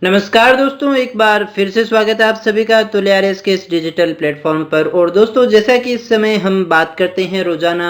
नमस्कार दोस्तों, एक बार फिर से स्वागत है आप सभी का तुल्यारियस के इस डिजिटल प्लेटफॉर्म पर। और दोस्तों, जैसा कि इस समय हम बात करते हैं रोजाना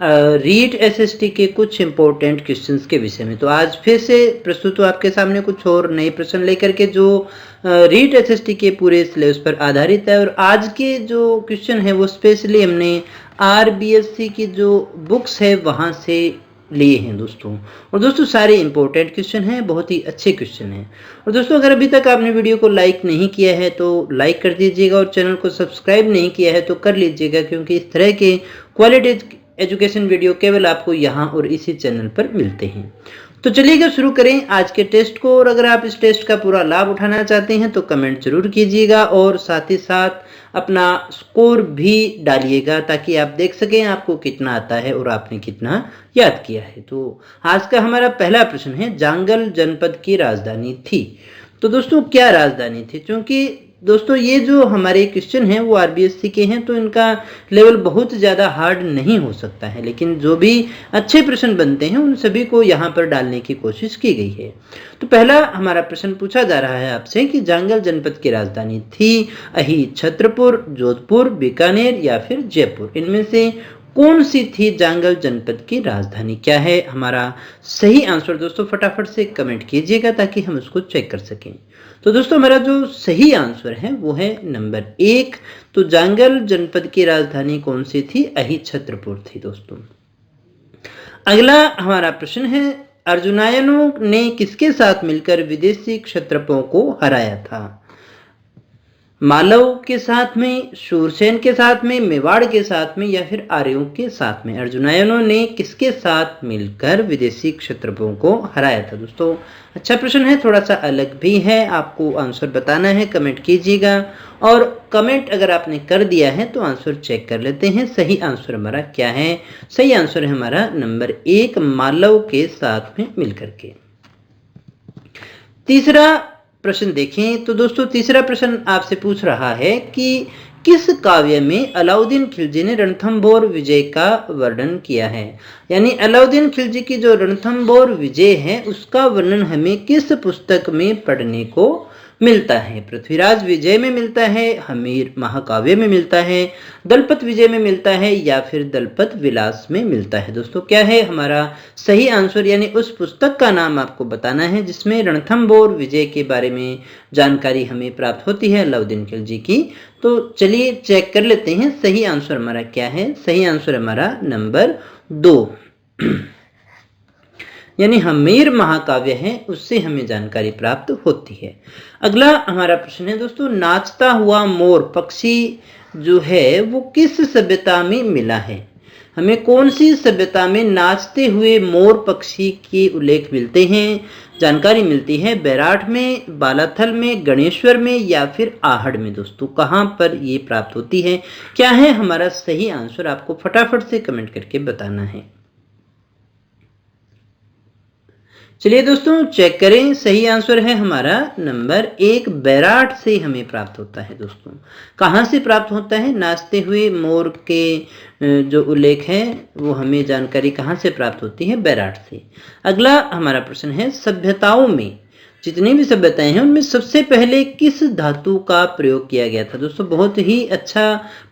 रीट एसएसटी के कुछ इंपॉर्टेंट क्वेश्चंस के विषय में, तो आज फिर से प्रस्तुत हूँ आपके सामने कुछ और नए प्रश्न लेकर के जो रीट एसएसटी के पूरे सिलेबस पर आधारित है। और आज के जो क्वेश्चन है वो स्पेशली हमने आरबीएससी की जो बुक्स है वहाँ से लिए हैं दोस्तों। और दोस्तों सारे इंपॉर्टेंट क्वेश्चन हैं, बहुत ही अच्छे क्वेश्चन हैं। और दोस्तों अगर अभी तक आपने वीडियो को लाइक नहीं किया है तो लाइक कर दीजिएगा, और चैनल को सब्सक्राइब नहीं किया है तो कर लीजिएगा, क्योंकि इस तरह के क्वालिटी एजुकेशन वीडियो केवल आपको यहाँ और इसी चैनल पर मिलते हैं। तो चलिएगा शुरू करें आज के टेस्ट को। और अगर आप इस टेस्ट का पूरा लाभ उठाना चाहते हैं तो कमेंट जरूर कीजिएगा, और साथ ही साथ अपना स्कोर भी डालिएगा, ताकि आप देख सकें आपको कितना आता है और आपने कितना याद किया है। तो आज का हमारा पहला प्रश्न है, जांगल जनपद की राजधानी थी। तो दोस्तों क्या राजधानी थी? क्योंकि दोस्तों ये जो हमारे क्वेश्चन हैं वो आरबीएससी के हैं, तो इनका लेवल बहुत ज़्यादा हार्ड नहीं हो सकता है, लेकिन जो भी अच्छे प्रश्न बनते हैं उन सभी को यहाँ पर डालने की कोशिश की गई है। तो पहला हमारा प्रश्न पूछा जा रहा है आपसे कि जांगल जनपद की राजधानी थी अही, छत्रपुर, जोधपुर, बीकानेर या फिर जयपुर। इनमें से कौन सी थी जांगल जनपद की राजधानी? क्या है हमारा सही आंसर? दोस्तों फटाफट से कमेंट कीजिएगा ताकि हम उसको चेक कर सकें। तो दोस्तों हमारा जो सही आंसर है वो है नंबर 1। तो जांगल जनपद की राजधानी कौन सी थी? अही, छत्रपुर थी दोस्तों। अगला हमारा प्रश्न है, अर्जुनायनों ने किसके साथ मिलकर विदेशी क्षत्रपों को हराया था? मालव के साथ में, शूरसेन के साथ में, मेवाड़ के साथ में या फिर आर्यों के साथ में? अर्जुनायनों ने किसके साथ मिलकर विदेशी क्षत्रपों को हराया था? दोस्तों अच्छा प्रश्न है, थोड़ा सा अलग भी है, आपको आंसर बताना है, कमेंट कीजिएगा। और कमेंट अगर आपने कर दिया है तो आंसर चेक कर लेते हैं। सही आंसर हमारा क्या है? सही आंसर है हमारा नंबर 1, मालव के साथ में मिलकर के। तीसरा प्रश्न देखें तो दोस्तों तीसरा प्रश्न आपसे पूछ रहा है कि किस काव्य में अलाउद्दीन खिलजी ने रणथंभौर विजय का वर्णन किया है? यानी अलाउद्दीन खिलजी की जो रणथंभौर विजय है उसका वर्णन हमें किस पुस्तक में पढ़ने को मिलता है? पृथ्वीराज विजय में मिलता है, हमीर महाकाव्य में मिलता है, दलपत विजय में मिलता है या फिर दलपत विलास में मिलता है? दोस्तों क्या है हमारा सही आंसर? यानी उस पुस्तक का नाम आपको बताना है जिसमें रणथंभौर विजय के बारे में जानकारी हमें प्राप्त होती है अलाउद्दीन खिलजी की। तो चलिए चेक कर लेते हैं सही आंसर हमारा क्या है। सही आंसर हमारा नंबर 2 यानी हमीर महाकाव्य है, उससे हमें जानकारी प्राप्त होती है। अगला हमारा प्रश्न है दोस्तों, नाचता हुआ मोर पक्षी जो है वो किस सभ्यता में मिला है? हमें कौन सी सभ्यता में नाचते हुए मोर पक्षी के उल्लेख मिलते हैं? जानकारी मिलती है बैराठ में, बालाथल में, गणेश्वर में या फिर आहड़ में। दोस्तों कहाँ पर ये प्राप्त होती है? क्या है हमारा सही आंसर? आपको फटाफट से कमेंट करके बताना है। चलिए दोस्तों चेक करें, सही आंसर है हमारा नंबर 1, बैराठ से हमें प्राप्त होता है। दोस्तों कहाँ से प्राप्त होता है? नाचते हुए मोर के जो उल्लेख है वो हमें जानकारी कहाँ से प्राप्त होती है? बैराठ से। अगला हमारा प्रश्न है, सभ्यताओं में जितनी भी सभ्यताएं हैं उनमें सबसे पहले किस धातु का प्रयोग किया गया था? दोस्तों बहुत ही अच्छा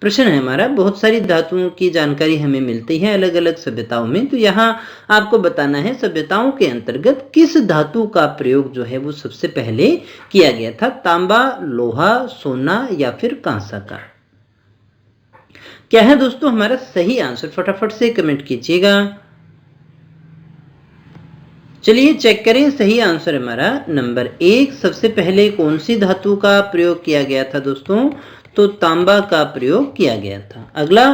प्रश्न है हमारा। बहुत सारी धातुओं की जानकारी हमें मिलती है अलग अलग सभ्यताओं में, तो यहाँ आपको बताना है सभ्यताओं के अंतर्गत किस धातु का प्रयोग जो है वो सबसे पहले किया गया था? तांबा, लोहा, सोना या फिर कांसा का? क्या है दोस्तों हमारा सही आंसर? फटाफट से कमेंट कीजिएगा। चलिए चेक करें, सही आंसर हमारा नंबर 1, सबसे पहले कौन सी धातु का प्रयोग किया गया था? दोस्तों तो तांबा का प्रयोग किया गया था। अगला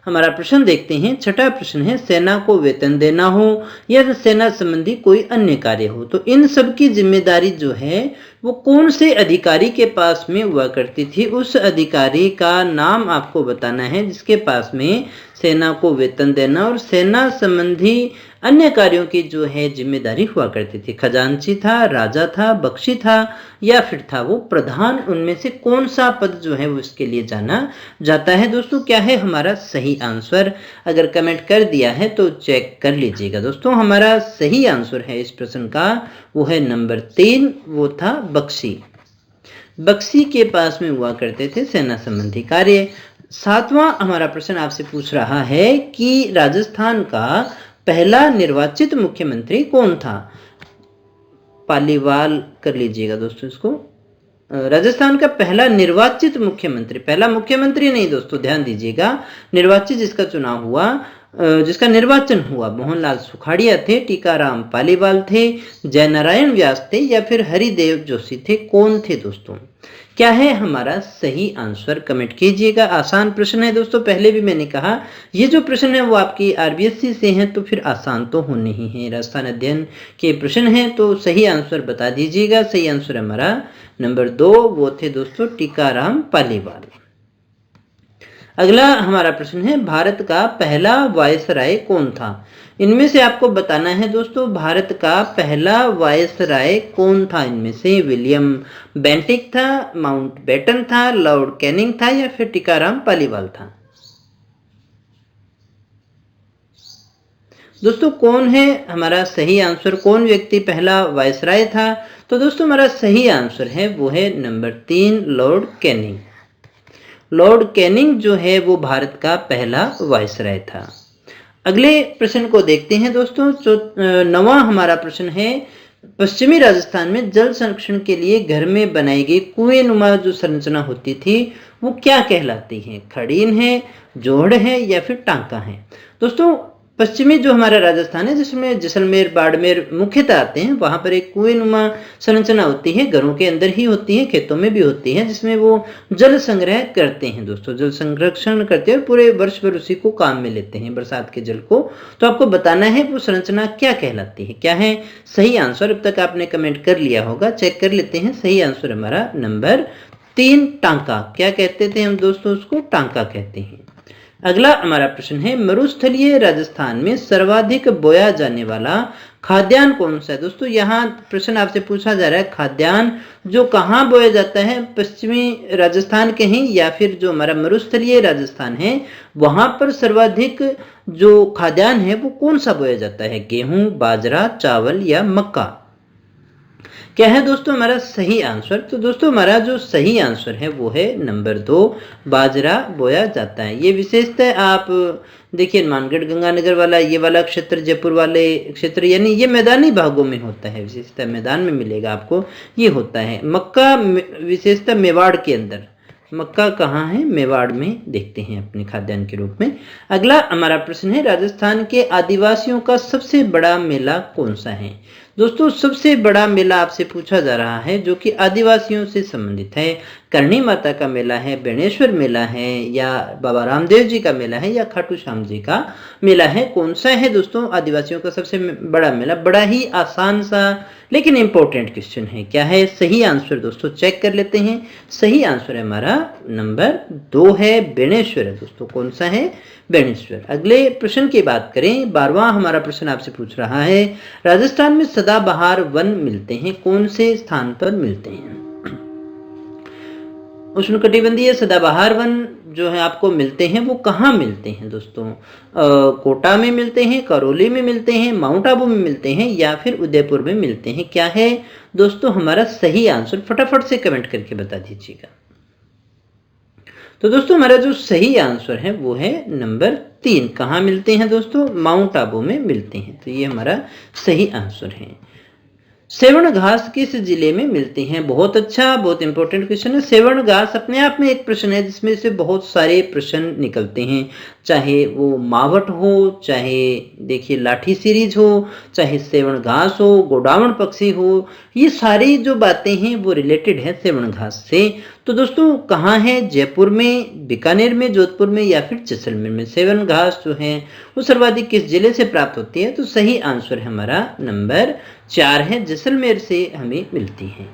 हमारा प्रश्न देखते हैं, छठा प्रश्न है, सेना को वेतन देना हो या सेना संबंधी कोई अन्य कार्य हो तो इन सब की जिम्मेदारी जो है वो कौन से अधिकारी के पास में हुआ करती थी? उस अधिकारी का नाम आपको बताना है जिसके पास में सेना को वेतन देना और सेना संबंधी अन्य कार्यों की जो है जिम्मेदारी हुआ करती थी। खजांची था, राजा था, बख्शी था या फिर था वो प्रधान। उनमें से कौन सा पद जो है वो इसके लिए जाना जाता है दोस्तों? क्या है हमारा सही आंसर? अगर कमेंट कर दिया है तो चेक कर लीजिएगा दोस्तों। हमारा सही आंसर है इस प्रश्न का वो है नंबर 3, वो था बख्शी। बख्शी के पास में हुआ करते थे सेना संबंधी कार्य। 7वां हमारा प्रश्न आपसे पूछ रहा है कि राजस्थान का पहला निर्वाचित मुख्यमंत्री कौन था? पालीवाल कर लीजिएगा दोस्तों इसको। राजस्थान का पहला निर्वाचित मुख्यमंत्री, पहला मुख्यमंत्री नहीं दोस्तों, ध्यान दीजिएगा, निर्वाचित जिसका चुनाव हुआ, जिसका निर्वाचन हुआ, मोहनलाल सुखाड़िया थे, टीकाराम पालीवाल थे, जयनारायण व्यास थे या फिर हरिदेव जोशी थे? कौन थे दोस्तों? क्या है हमारा सही आंसर? कमेंट कीजिएगा। आसान प्रश्न है दोस्तों, पहले भी मैंने कहा ये जो प्रश्न है वो आपकी आरबीएससी से हैं तो फिर आसान तो होने ही हैं, राजस्थान अध्ययन के प्रश्न हैं। तो सही आंसर बता दीजिएगा। सही आंसर हमारा नंबर 2, वो थे दोस्तों टीकाराम पालीवाल। अगला हमारा प्रश्न है भारत का पहला वायसराय कौन था? इनमें से आपको बताना है दोस्तों भारत का पहला वायसराय कौन था? इनमें से विलियम बेंटिक था, माउंटबेटन था, लॉर्ड कैनिंग था या फिर टीकाराम पालीवाल था? दोस्तों कौन है हमारा सही आंसर? कौन व्यक्ति पहला वायसराय था? तो दोस्तों हमारा सही आंसर है वो है number 3, Lord Canning. Lord Canning जो है वो भारत का पहला वायसराय था। अगले प्रश्न को देखते हैं दोस्तों। जो 9वां हमारा प्रश्न है, पश्चिमी राजस्थान में जल संरक्षण के लिए घर में बनाई गई कुएं-नुमा जो संरचना होती थी वो क्या कहलाती है? खड़ीन है, जोहड़ है या फिर टांका है? दोस्तों पश्चिमी जो हमारा राजस्थान है जिसमें जैसलमेर, बाड़मेर मुख्यतः आते हैं, वहां पर एक कुएं-नुमा संरचना होती है, घरों के अंदर ही होती है, खेतों में भी होती है, जिसमें वो जल संग्रह करते हैं दोस्तों, जल संरक्षण करते हैं और पूरे वर्ष भर उसी को काम में लेते हैं, बरसात के जल को। तो आपको बताना है वो संरचना क्या कहलाती है। क्या है सही आंसर? अब तक आपने कमेंट कर लिया होगा, चेक कर लेते हैं। सही आंसर हमारा नंबर 3, टांका। क्या कहते थे हम दोस्तों? उसको टांका कहते हैं। अगला हमारा प्रश्न है, मरुस्थलीय राजस्थान में सर्वाधिक बोया जाने वाला खाद्यान्न कौन सा है? दोस्तों यहाँ प्रश्न आपसे पूछा जा रहा है खाद्यान्न जो कहाँ बोया जाता है, पश्चिमी राजस्थान के हैं या फिर जो हमारा मरुस्थलीय राजस्थान है वहां पर सर्वाधिक जो खाद्यान्न है वो कौन सा बोया जाता है? गेहूं, बाजरा, चावल या मक्का? क्या है दोस्तों हमारा सही आंसर? तो दोस्तों हमारा जो सही आंसर है वो है नंबर 2, बाजरा बोया जाता है। ये विशेषतः आप देखिए हनुमानगढ़, गंगानगर वाला ये वाला क्षेत्र, जयपुर वाले क्षेत्र, यानी ये मैदानी भागों में होता है, विशेषतः मैदान में मिलेगा आपको, ये होता है। मक्का विशेषतः मेवाड़ के अंदर, मक्का कहाँ है? मेवाड़ में देखते हैं अपने खाद्यान्न के रूप में। अगला हमारा प्रश्न है, राजस्थान के आदिवासियों का सबसे बड़ा मेला कौन सा है? दोस्तों सबसे बड़ा मेला आपसे पूछा जा रहा है जो कि आदिवासियों से संबंधित है। करणी माता का मेला है, बेणेश्वर मेला है या बाबा रामदेव जी का मेला है या खाटू श्याम जी का मेला है? कौन सा है दोस्तों आदिवासियों का सबसे बड़ा मेला? बड़ा ही आसान सा लेकिन इंपॉर्टेंट क्वेश्चन है। क्या है सही आंसर दोस्तों? चेक कर लेते हैं। सही आंसर है हमारा नंबर 2 है, बेणेश्वर है दोस्तों। कौन सा है? बेणेश्वर। अगले प्रश्न की बात करें, 12वां हमारा प्रश्न आपसे पूछ रहा है, राजस्थान में सदाबहार वन मिलते हैं, कौन से स्थान पर मिलते हैं? उष्णकटिबंधीय सदाबहार वन जो है आपको मिलते हैं वो कहाँ मिलते हैं दोस्तों? कोटा में मिलते हैं, करौली में मिलते हैं, माउंट आबू में मिलते हैं या फिर उदयपुर में मिलते हैं? क्या है दोस्तों हमारा सही आंसर? फटाफट से कमेंट करके बता दीजिएगा। तो दोस्तों हमारा जो सही आंसर है वो है नंबर 3। कहाँ मिलते हैं दोस्तों? माउंट आबू में मिलते हैं। तो ये हमारा सही आंसर है। सेवण घास किस जिले में मिलते हैं? बहुत अच्छा, बहुत इंपॉर्टेंट क्वेश्चन है। सेवण घास अपने आप में एक प्रश्न है जिसमें से बहुत सारे प्रश्न निकलते हैं, चाहे वो मावट हो, चाहे देखिए लाठी सीरीज हो, चाहे सेवण घास हो, गोडावण पक्षी हो, ये सारी जो बातें हैं वो रिलेटेड है सेवण घास से। तो दोस्तों कहाँ है? जयपुर में, बीकानेर में, जोधपुर में या फिर जैसलमेर में? सेवण घास जो है वो सर्वाधिक किस जिले से प्राप्त होती है? तो सही आंसर है हमारा नंबर 4 है, जैसलमेर से हमें मिलती है।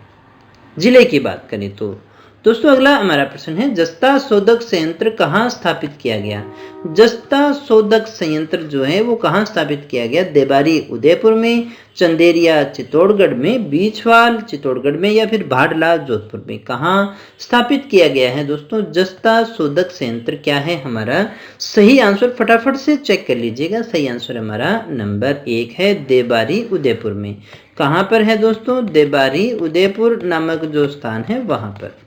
जिले की बात करें तो दोस्तों अगला हमारा प्रश्न है, जस्ता शोधक संयंत्र कहाँ स्थापित किया गया? जस्ता शोधक संयंत्र जो है वो कहाँ स्थापित किया गया? देबारी उदयपुर में, चंदेरिया चित्तौड़गढ़ में, बीछवाल चित्तौड़गढ़ में या फिर भाडला जोधपुर में? कहाँ स्थापित किया गया है दोस्तों जस्ता शोधक संयंत्र? क्या है हमारा सही आंसर? फटाफट से चेक कर लीजिएगा। सही आंसर हमारा नंबर 1 है, देबारी उदयपुर में। कहाँ पर है दोस्तों? देबारी उदयपुर नामक जो स्थान है वहां पर।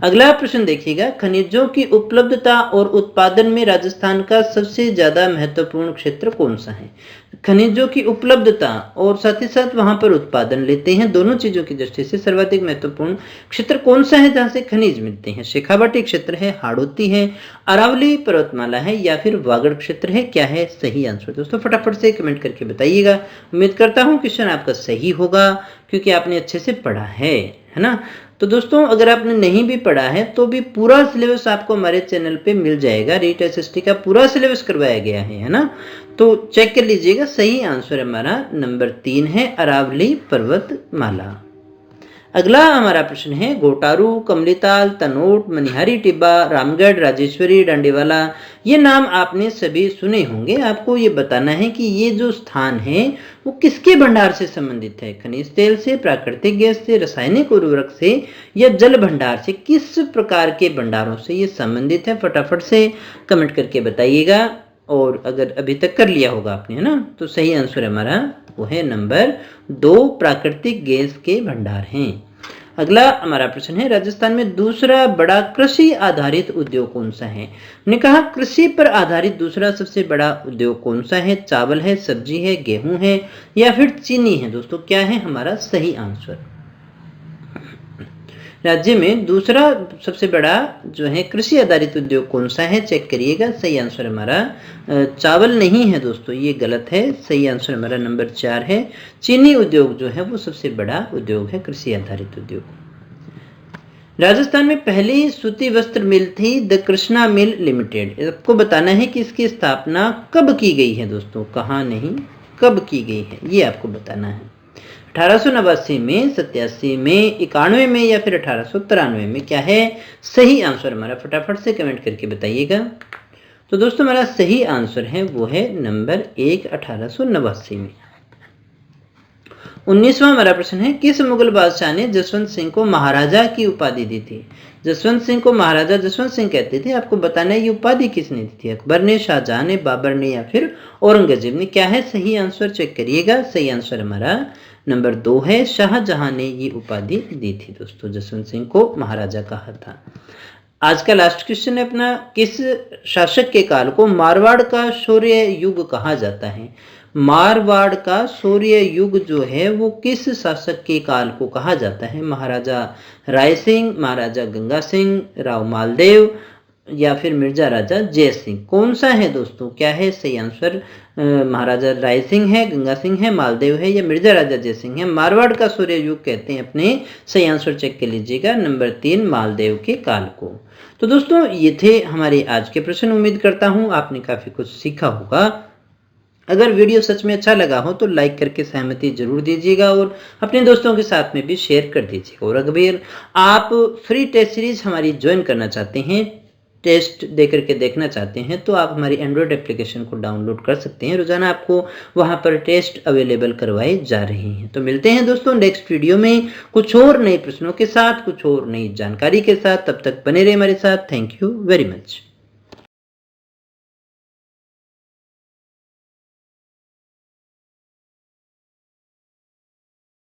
अगला प्रश्न देखिएगा, खनिजों की उपलब्धता और उत्पादन में राजस्थान का सबसे ज्यादा महत्वपूर्ण क्षेत्र कौन सा है? खनिजों की उपलब्धता और साथ ही साथ वहां पर उत्पादन लेते हैं, दोनों चीजों की दृष्टि से सर्वाधिक महत्वपूर्ण क्षेत्र कौन सा है जहां से खनिज मिलते हैं? शेखावाटी क्षेत्र है, हाड़ौती है, अरावली पर्वतमाला है या फिर वागड़ क्षेत्र है? क्या है सही आंसर दोस्तों? फटाफट से कमेंट करके बताइएगा। उम्मीद करता हूं क्वेश्चन आपका सही होगा क्योंकि आपने अच्छे से पढ़ा है ना। तो दोस्तों अगर आपने नहीं भी पढ़ा है तो भी पूरा सिलेबस आपको हमारे चैनल पे मिल जाएगा। रीट एसएसटी का पूरा सिलेबस करवाया गया है ना, तो चेक कर लीजिएगा। सही आंसर हमारा नंबर 3 है, अरावली पर्वतमाला। अगला हमारा प्रश्न है, घोटारू, कमलीताल, तनोट, मनिहारी टिब्बा, रामगढ़, राजेश्वरी, डांडीवाला, ये नाम आपने सभी सुने होंगे। आपको ये बताना है कि ये जो स्थान है वो किसके भंडार से संबंधित है? खनिज तेल से, प्राकृतिक गैस से, रासायनिक उर्वरक से या जल भंडार से? किस प्रकार के भंडारों से ये संबंधित है? फटाफट से कमेंट करके बताइएगा। और अगर अभी तक कर लिया होगा आपने, है ना, तो सही आंसर हमारा वो है नंबर 2, प्राकृतिक गैस के भंडार हैं। अगला हमारा प्रश्न है, राजस्थान में दूसरा बड़ा कृषि आधारित उद्योग कौन सा है? हमने कहा कृषि पर आधारित दूसरा सबसे बड़ा उद्योग कौन सा है? चावल है, सब्जी है, गेहूं है या फिर चीनी है? दोस्तों क्या है हमारा सही आंसर? राज्य में दूसरा सबसे बड़ा जो है कृषि आधारित उद्योग कौन सा है? चेक करिएगा। सही आंसर हमारा चावल नहीं है दोस्तों, ये गलत है। सही आंसर हमारा नंबर 4 है, चीनी उद्योग जो है वो सबसे बड़ा उद्योग है, कृषि आधारित उद्योग। राजस्थान में पहली सूती वस्त्र मिल थी द कृष्णा मिल लिमिटेड। आपको बताना है कि इसकी स्थापना कब की गई है दोस्तों, कहाँ नहीं कब की गई है, ये आपको बताना है। 1889 में, 87 में, 91 में या फिर 1893 में? क्या है सही आंसर हमारा? फटाफट से कमेंट करके बताइएगा। तो दोस्तों हमारा सही आंसर है वो है नंबर 1, 1889 में। 19वां हमारा प्रश्न है, किस मुगल बादशाह ने जसवंत सिंह को महाराजा की उपाधि दी थी? जसवंत सिंह को महाराजा जसवंत सिंह कहते थे। आपको बताना है ये उपाधि किसने दी थी? अकबर ने, शाहजहां ने, बाबर ने या फिर औरंगजेब ने? क्या है सही आंसर? चेक करिएगा। सही आंसर हमारा नंबर 2 है, शाहजहां ने ये उपाधि दी थी दोस्तों, जसवंत सिंह को महाराजा कहा था। आज का लास्ट क्वेश्चन है अपना, किस शासक के काल को मारवाड़ का शौर्य युग कहा जाता है? मारवाड़ का शौर्य युग जो है वो किस शासक के काल को कहा जाता है? महाराजा राय सिंह, महाराजा गंगा सिंह, राव मालदेव या फिर मिर्जा राजा जय सिंह? कौन सा है दोस्तों? क्या है सही आंसर? महाराजा राय सिंह है, गंगा सिंह है, मालदेव है या मिर्जा राजा जय सिंह है? मारवाड़ का सूर्य युग कहते हैं अपने। सही आंसर चेक कर लीजिएगा, नंबर 3 मालदेव के काल को। तो दोस्तों ये थे हमारे आज के प्रश्न। उम्मीद करता हूं आपने काफी कुछ सीखा होगा। अगर वीडियो सच में अच्छा लगा हो तो लाइक करके सहमति जरूर दीजिएगा और अपने दोस्तों के साथ में भी शेयर कर दीजिएगा। और अगर आप फ्री टेस्ट सीरीज हमारी ज्वाइन करना चाहते हैं, टेस्ट दे करके देखना चाहते हैं, तो आप हमारी एंड्रॉयड एप्लीकेशन को डाउनलोड कर सकते हैं। रोजाना आपको वहां पर टेस्ट अवेलेबल करवाए जा रहे हैं। तो मिलते हैं दोस्तों नेक्स्ट वीडियो में कुछ और नए प्रश्नों के साथ, कुछ और नई जानकारी के साथ। तब तक बने रहे हमारे साथ। Thank you very much.